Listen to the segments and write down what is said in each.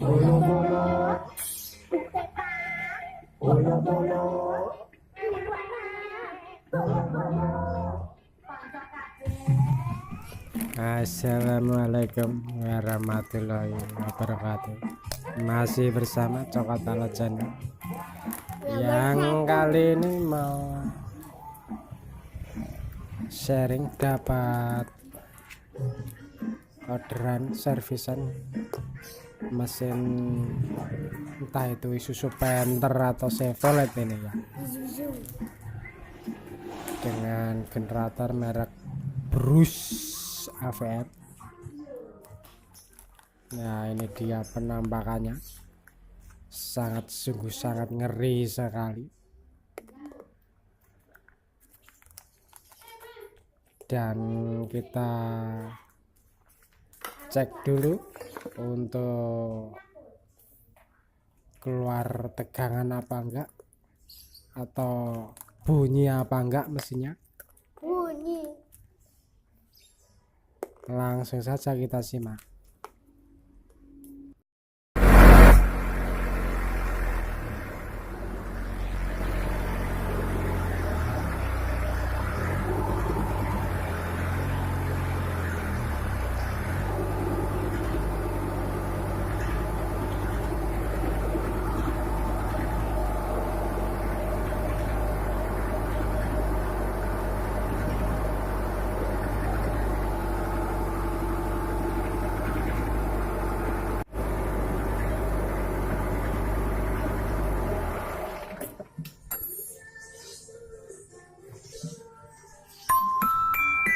Assalamualaikum warahmatullahi wabarakatuh. Masih bersama Cokot Ala Channel. Yang kali ini mau sharing dapat orderan servisan mesin, entah itu Isuzu Panther atau Chevrolet ini ya, dengan generator merek Bruce AVR. Nah, ini dia penampakannya, sungguh sangat ngeri sekali. Dan kita cek dulu untuk keluar tegangan apa enggak, atau bunyi apa enggak mesinnya. Bunyi. Langsung saja kita simak.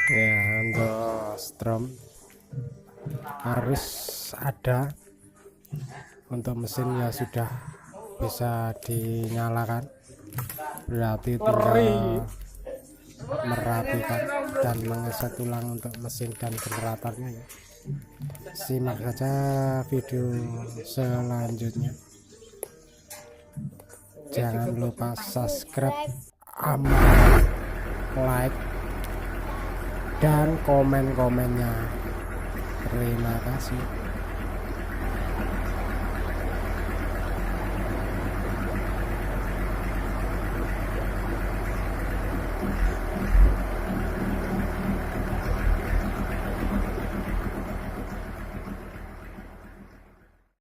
Ya, untuk strom harus ada, untuk mesin ya sudah bisa dinyalakan, berarti tinggal merapikan dan mengeset ulang untuk mesin dan generatornya ya. Simak saja video selanjutnya. Jangan lupa subscribe, like, dan komen-komennya. Terima kasih.